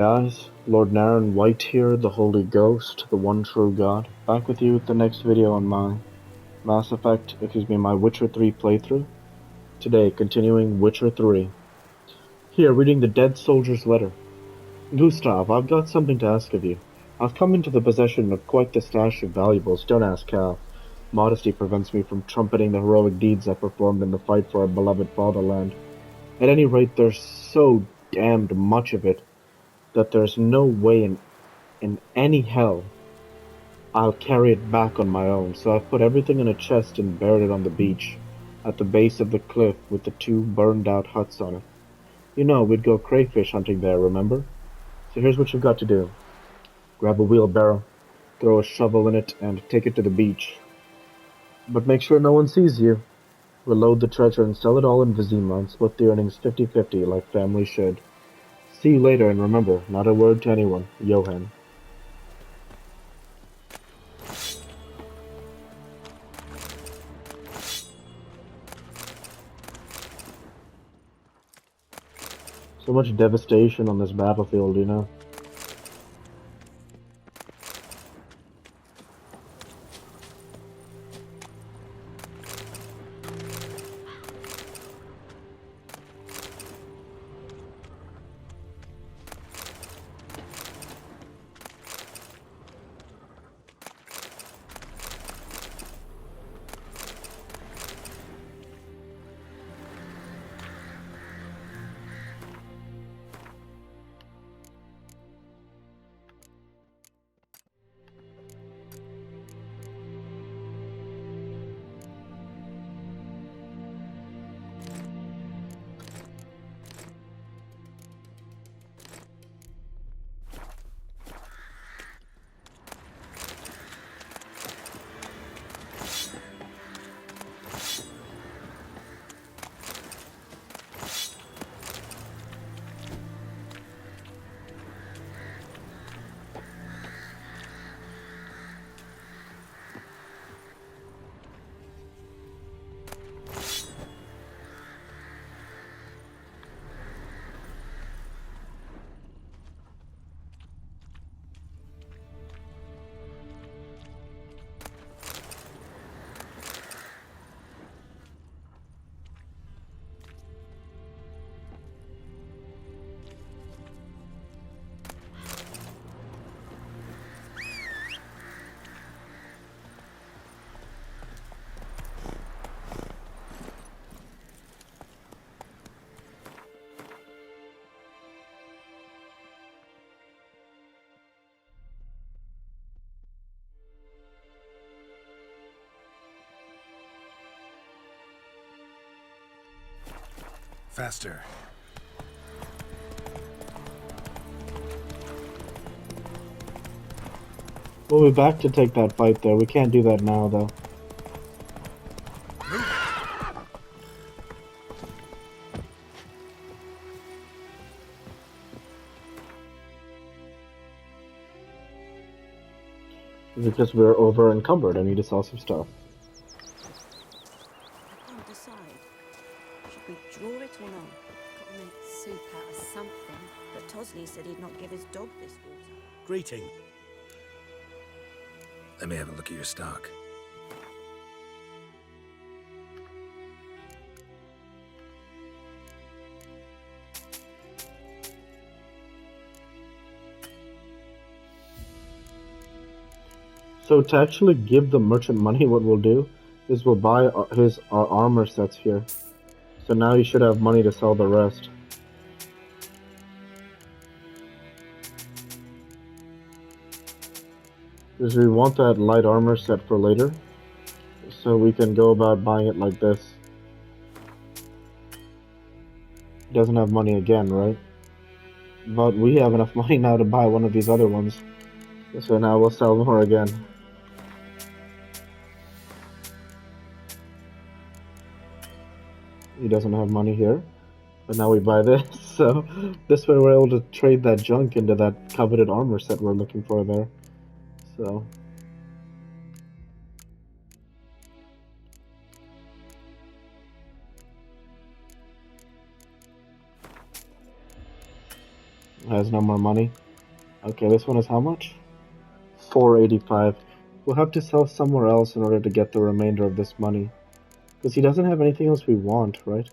Guys, Lord Naren White here, the Holy Ghost, the one true God, back with you with the next video on my my Witcher 3 playthrough. Today, continuing Witcher 3. Here, reading the dead soldier's letter. Gustav, I've got something to ask of you. I've come into the possession of quite the stash of valuables, don't ask how. Modesty prevents me from trumpeting the heroic deeds I performed in the fight for our beloved fatherland. At any rate, there's so damned much of it that there's no way in any hell I'll carry it back on my own, so I've put everything in a chest and buried it on the beach, at the base of the cliff with the two burned-out huts on it. You know, we'd go crayfish hunting there, remember? So here's what you've got to do. Grab a wheelbarrow, throw a shovel in it, and take it to the beach. But make sure no one sees you. Reload the treasure and sell it all in Vizima and split the earnings 50-50 like family should. See you later, and remember, not a word to anyone. Johan. So much devastation on this battlefield, you know? Faster. We'll be back to take that fight there. We can't do that now, though. Because we're over encumbered. I need to sell some stuff. I can't decide. Should we draw it or not? Got to make soup out of something. But Tosley said he'd not give his dog this water. Greeting. Let me have a look at your stock. So to actually give the merchant money, what we'll do is we'll buy our armor sets here. So now he should have money to sell the rest. Because we want that light armor set for later. So we can go about buying it like this. He doesn't have money again, right? But we have enough money now to buy one of these other ones. So now we'll sell more again. He doesn't have money here. But now we buy this. So this way we're able to trade that junk into that coveted armor set we're looking for there. So Has no more money. Okay, this one is how much? 485. We'll have to sell somewhere else in order to get the remainder of this money. Because he doesn't have anything else we want, right?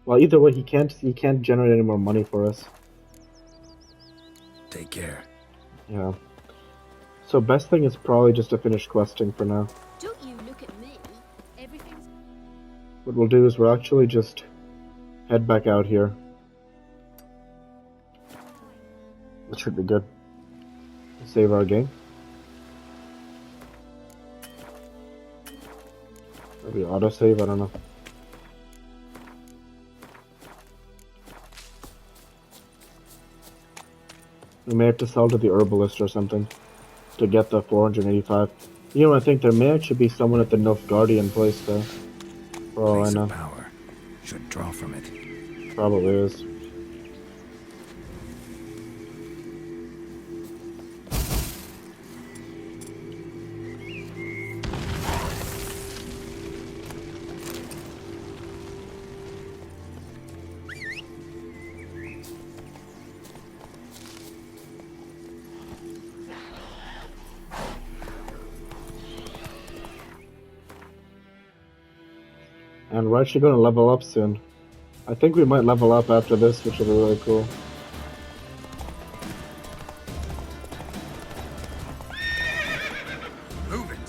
Well, either way, he can't generate any more money for us. Take care. Yeah. So best thing is probably just to finish questing for now. Don't you look at me. Everything's... What we'll do is we'll actually just head back out here. That should be good. Save our game. Maybe autosave, I don't know. We may have to sell to the herbalist or something to get the 485. You know, I think there may actually be someone at the Nilfgaardian place there. For all I Place know. of power. Should draw from it. Probably is. And we're actually going to level up soon. I think we might level up after this, which will be really cool. Move it.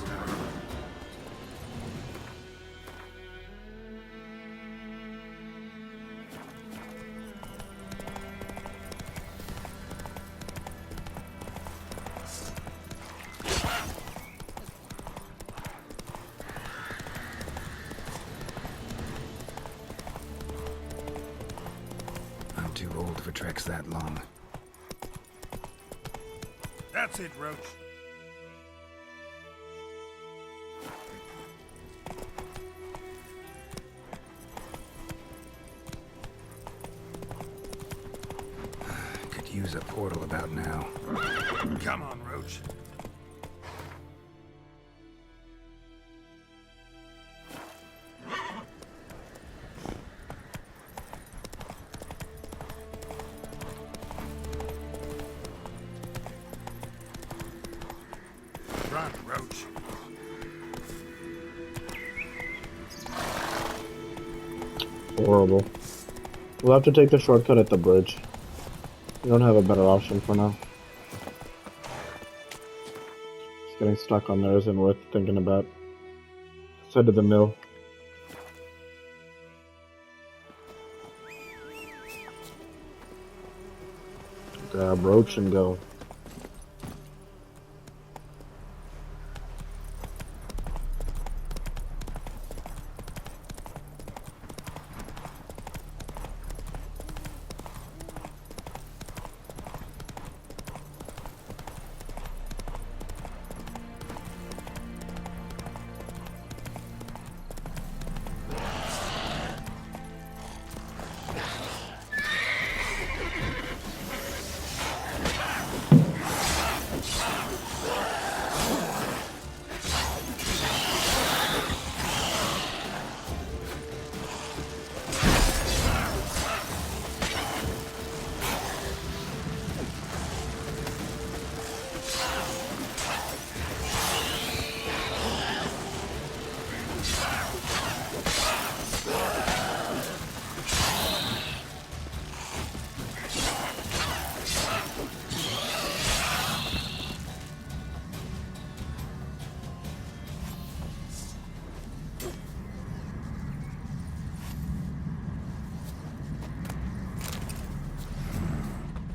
I'm too old for treks that long. That's it, Roach. Could use a portal about now. Come on, Roach. Run, Roach. Horrible. We'll have to take the shortcut at the bridge. We don't have a better option for now. Just getting stuck on there isn't worth thinking about. Let's head to the mill. Grab Roach and go.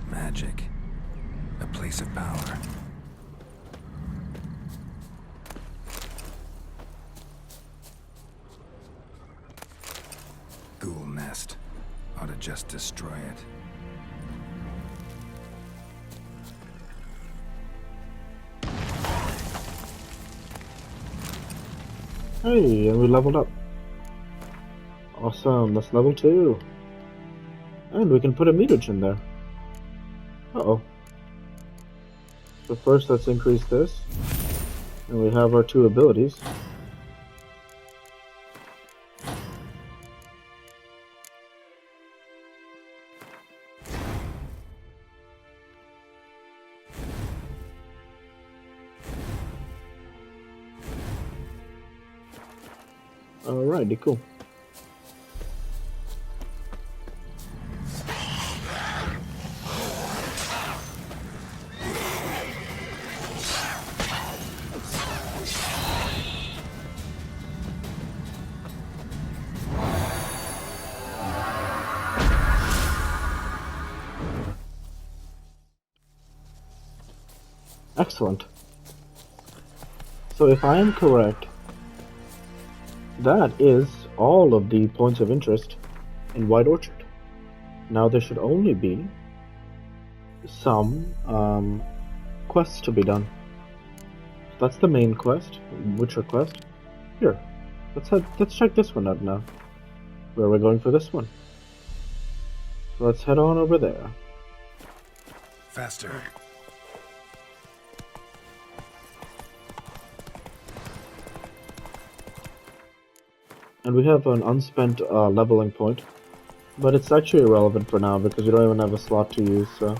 Magic. A place of power. Ghoul nest. Ought to just destroy it. Hey, and we leveled up. Awesome, that's level 2. And we can put a meterage in there. Uh-oh. So first let's increase this. And we have our 2 abilities. Alrighty, cool. Excellent. So if I am correct, that is all of the points of interest in White Orchard. Now there should only be some quests to be done. So that's the main quest, Witcher quest. Here, let's check this one out now. Where are we going for this one? So let's head on over there. Faster. And we have an unspent leveling point, but it's actually irrelevant for now because we don't even have a slot to use, so...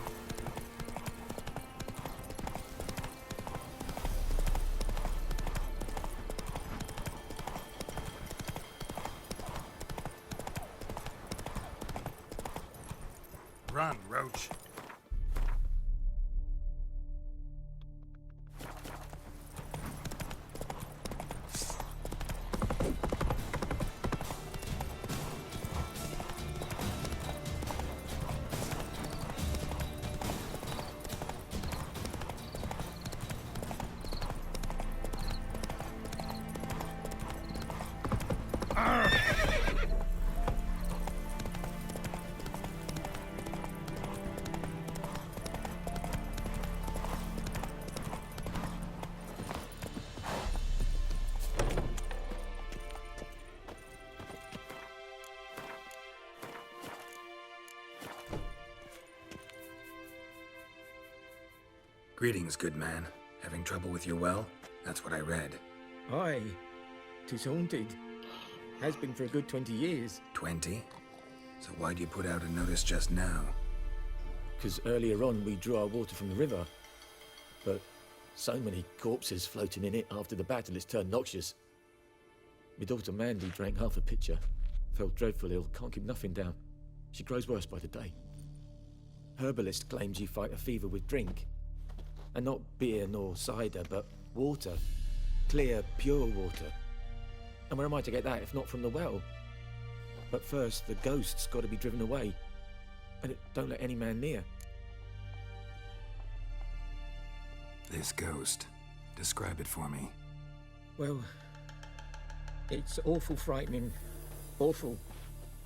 Run, Roach. Greetings, good man. Having trouble with your well? That's what I read. Aye, 'tis haunted. Has been for a good 20 years. 20? So why'd you put out a notice just now? 'Cause earlier on we drew our water from the river. But so many corpses floating in it after the battle it's turned noxious. My daughter Mandy drank half a pitcher. Felt dreadful ill, can't keep nothing down. She grows worse by the day. Herbalist claims you fight a fever with drink. And not beer nor cider, but water. Clear, pure water. And where am I to get that if not from the well? But first, the ghost's got to be driven away. And it don't let any man near. This ghost. Describe it for me. Well, it's awful frightening. Awful.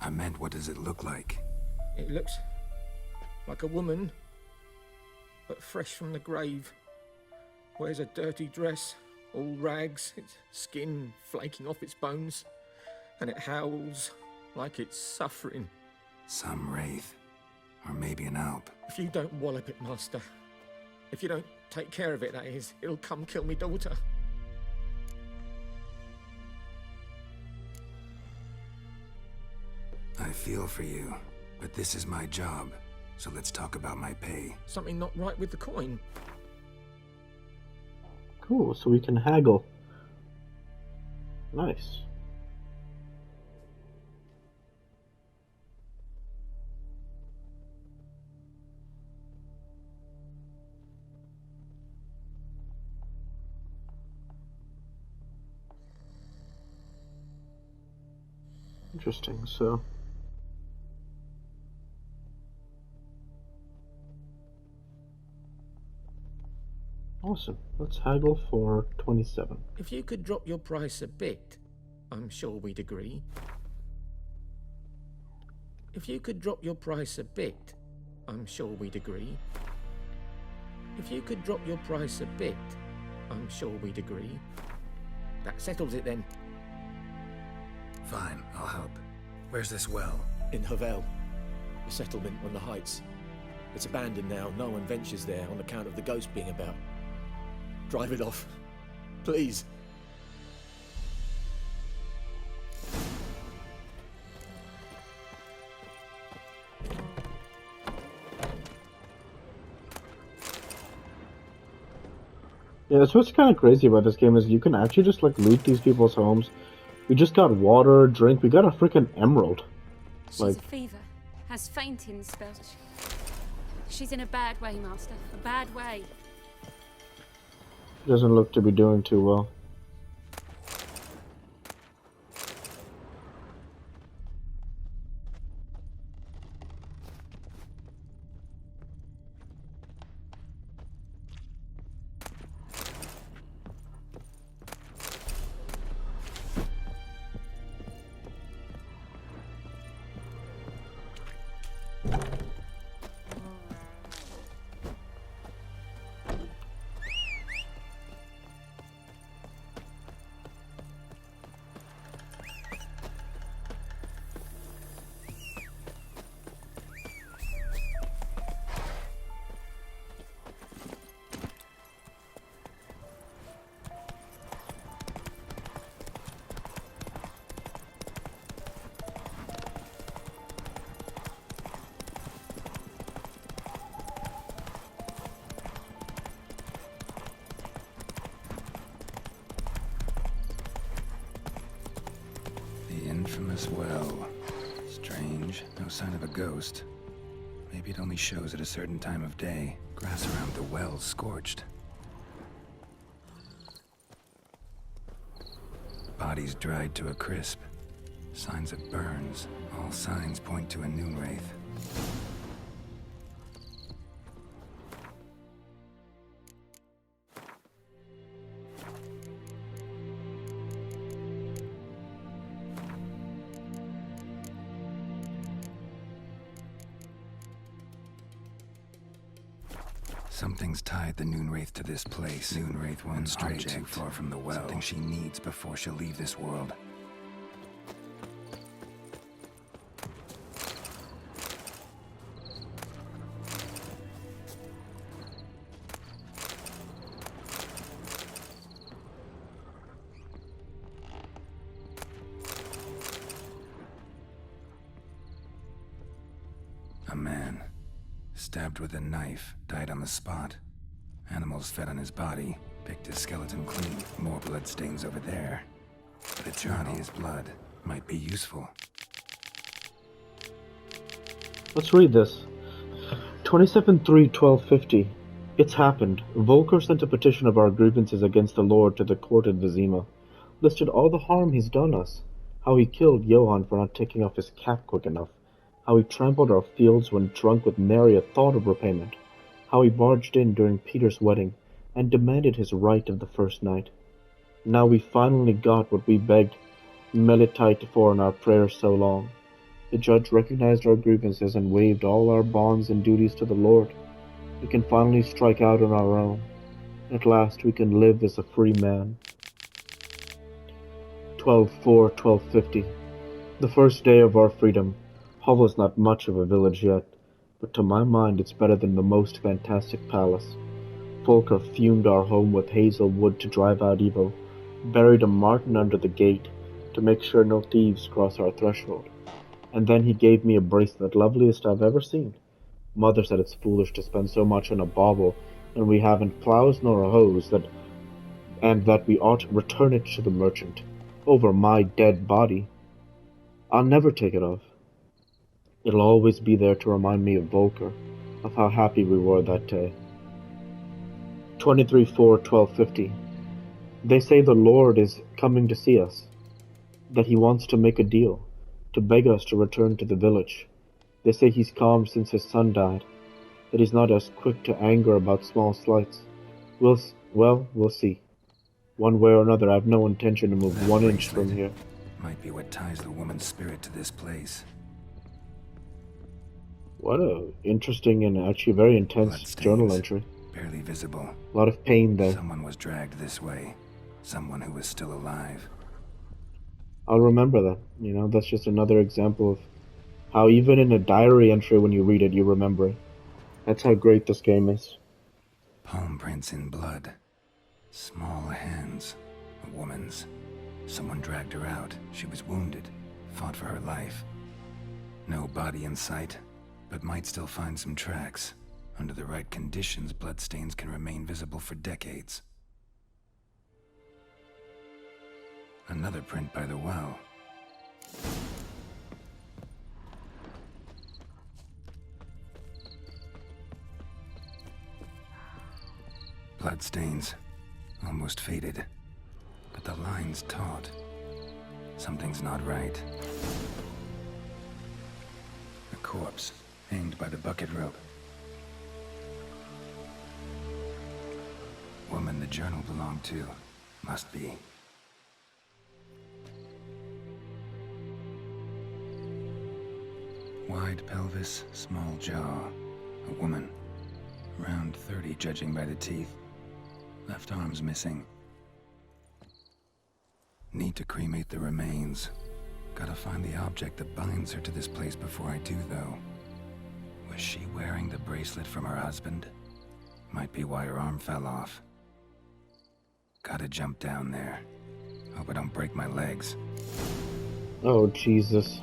I meant, what does it look like? It looks like a woman, but fresh from the grave. Wears a dirty dress, all rags, its skin flaking off its bones, and it howls like it's suffering. Some wraith. Or maybe an alp. If you don't wallop it, Master, if you don't take care of it, that is, it'll come kill me daughter. I feel for you, but this is my job, so let's talk about my pay. Something not right with the coin. Cool, so we can haggle. Nice. Interesting, so... Awesome. Let's haggle for 27. If you could drop your price a bit, I'm sure we'd agree. If you could drop your price a bit, I'm sure we'd agree. If you could drop your price a bit, I'm sure we'd agree. That settles it then. Fine, I'll help. Where's this well? In Havel, a settlement on the heights. It's abandoned now, no one ventures there on account of the ghost being about. Drive it off, please. Yeah, that's what's kind of crazy about this game is you can actually just like loot these people's homes We just got water, drink, we got a freaking emerald. She's Like, a fever. Has fainting spells. She's in a bad way, Master. A bad way. doesn't look to be doing too well. Infamous well. Strange. No sign of a ghost. Maybe it only shows at a certain time of day. Grass around the well's scorched. Bodies dried to a crisp. Signs of burns. All signs point to a noon wraith. Something's tied the Noonwraith to this place. Noonwraith won't stray too far from the well. Something she needs before she'll leave this world. A man. Stabbed with a knife, died on the spot. Animals fed on his body, picked his skeleton clean. More bloodstains over there. But it's not his blood. Might be useful. Let's read this. 27/3/1250. It's happened. Volker sent a petition of our grievances against the Lord to the court at Vizima. Listed all the harm he's done us. How he killed Johann for not taking off his cap quick enough. How he trampled our fields when drunk with nary a thought of repayment. How he barged in during Peter's wedding and demanded his right of the first night. Now we finally got what we begged Melitite for in our prayers so long. The judge recognized our grievances and waived all our bonds and duties to the Lord. We can finally strike out on our own. At last we can live as a free man. 12/4/1250. The first day of our freedom. Hull is not much of a village yet, but to my mind it's better than the most fantastic palace. Volker fumed our home with hazel wood to drive out evil, buried a marten under the gate to make sure no thieves cross our threshold, and then he gave me a bracelet, loveliest I've ever seen. Mother said it's foolish to spend so much on a bauble when we haven't plows nor a hose, and that we ought return it to the merchant, over my dead body. I'll never take it off. It'll always be there to remind me of Volker, of how happy we were that day. 23/4/1250. They say the Lord is coming to see us, that he wants to make a deal, to beg us to return to the village. They say he's calm since his son died, that he's not as quick to anger about small slights. We'll see. One way or another, I have no intention to move That 1 inch from here. Might be what ties the woman's spirit to this place. What a interesting and actually very intense Bloodstains. journal entry. Barely visible. A lot of pain there. Someone was dragged this way. Someone who was still alive. I'll remember that. You know, that's just another example of how even in a diary entry when you read it, you remember it. That's how great this game is. Palm prints in blood. Small hands. A woman's. Someone dragged her out. She was wounded. Fought for her life. No body in sight, but might still find some tracks. Under the right conditions, bloodstains can remain visible for decades. Another print by the well. Bloodstains. Almost faded. But the line's taut. Something's not right. A corpse, hanged by the bucket rope. Woman the journal belonged to. Must be. Wide pelvis, small jaw. A woman. Around 30, judging by the teeth. Left arm's missing. Need to cremate the remains. Gotta find the object that binds her to this place before I do, though. Was she wearing the bracelet from her husband? Might be why her arm fell off. Gotta jump down there. Hope I don't break my legs. Oh, Jesus.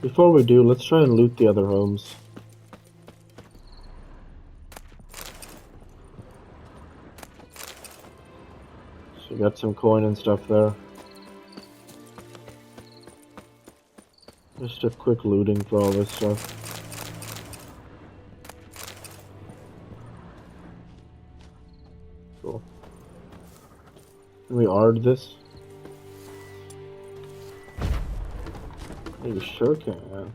Before we do, let's try and loot the other homes. So we got some coin and stuff there. Just a quick looting for all this stuff. Cool. Can we ard this? You sure can.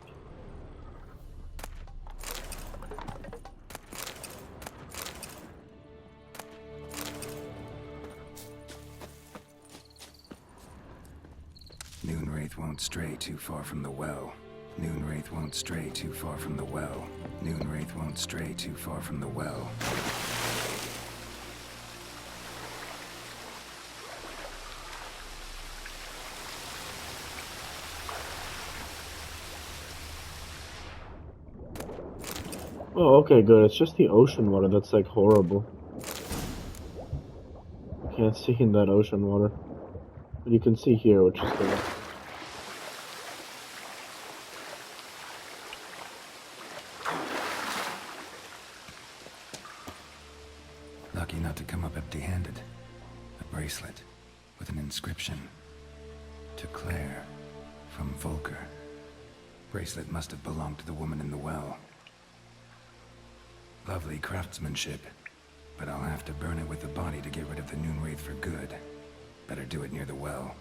Noonwraith won't stray too far from the well. Noonwraith won't stray too far from the well. Noonwraith won't stray too far from the well. Oh, okay, good. It's just the ocean water that's like horrible. Can't see in that ocean water. But you can see here, which is good. Lucky not to come up empty-handed. A bracelet with an inscription. To Claire, from Volker. Bracelet must have belonged to the woman in the well. Lovely craftsmanship, but I'll have to burn it with the body to get rid of the Noonwraith for good. Better do it near the well.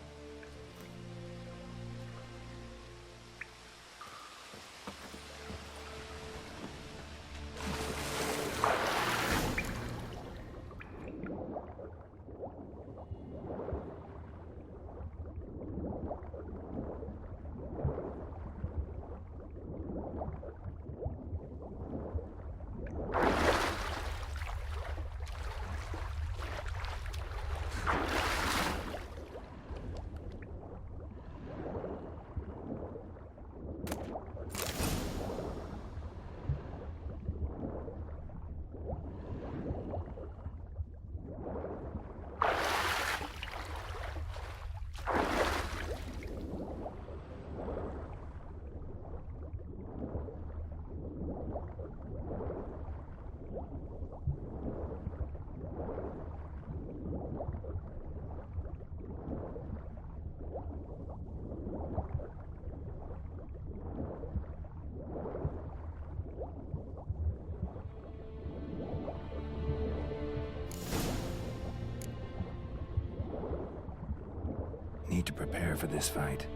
Need to prepare for this fight.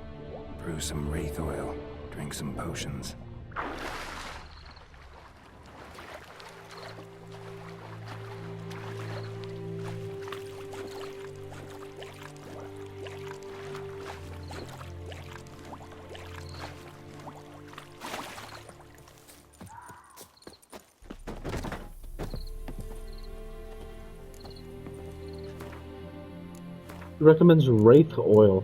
Brew some wraith oil, drink some potions. He recommends wraith oil.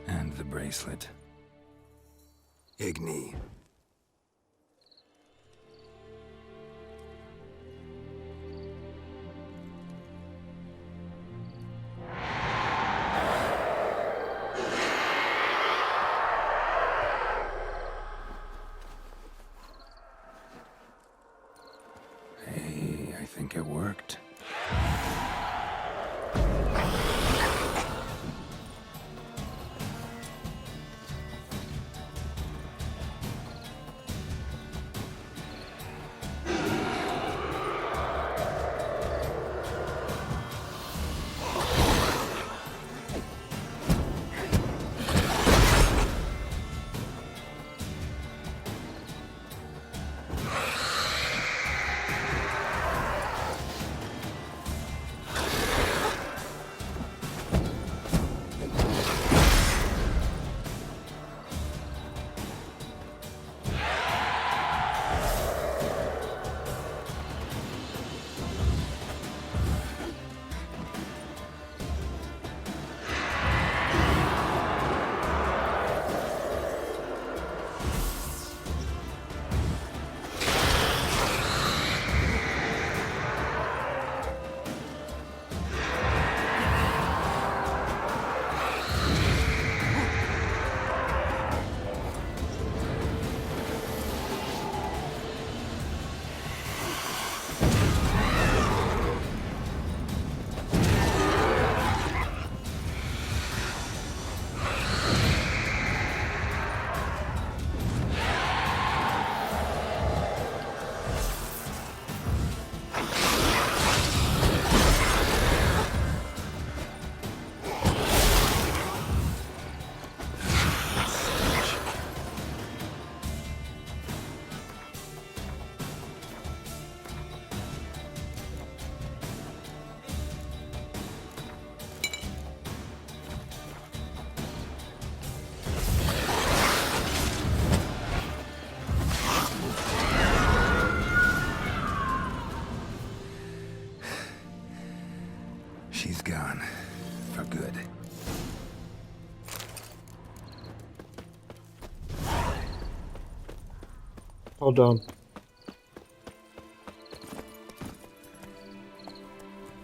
And the bracelet. Igni. Hey, I think it worked. She's gone. For good. Hold on.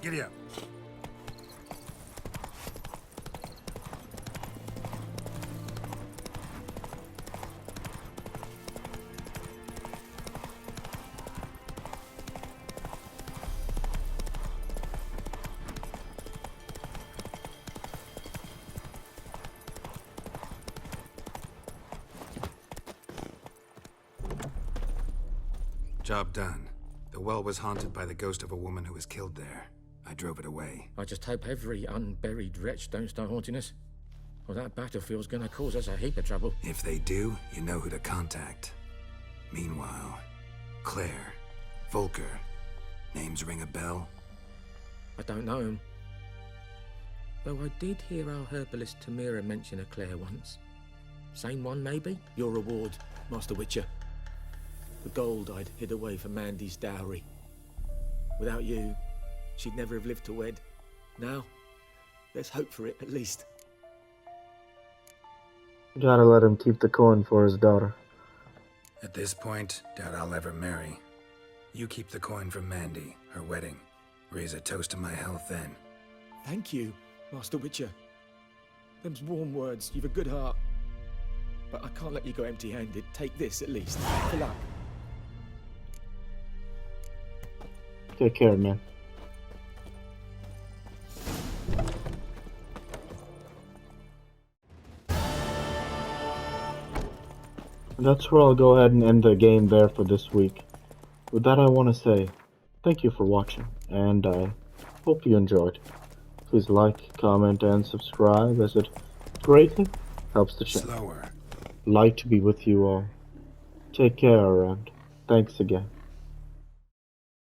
Giddy up. Job done. The well was haunted by the ghost of a woman who was killed there. I drove it away. I just hope every unburied wretch don't start haunting us. Or that battlefield's gonna cause us a heap of trouble. If they do, you know who to contact. Meanwhile, Claire, Volker, names ring a bell? I don't know him. Though I did hear our herbalist Tamira mention a Claire once. Same one, maybe? Your reward, Master Witcher. The gold I'd hid away for Mandy's dowry. Without you, she'd never have lived to wed. Now, let's hope for it, at least. Gotta let him keep the coin for his daughter. At this point, doubt I'll ever marry. You keep the coin for Mandy, her wedding. Raise a toast to my health then. Thank you, Master Witcher. Them's warm words. You've a good heart. But I can't let you go empty-handed. Take this, at least. For luck. Take care, man. That's where I'll go ahead and end the game there for this week. With that, I want to say thank you for watching, and I hope you enjoyed. Please like, comment, and subscribe, as it greatly helps the channel. Slower. Light to be with you all. Take care, and thanks again.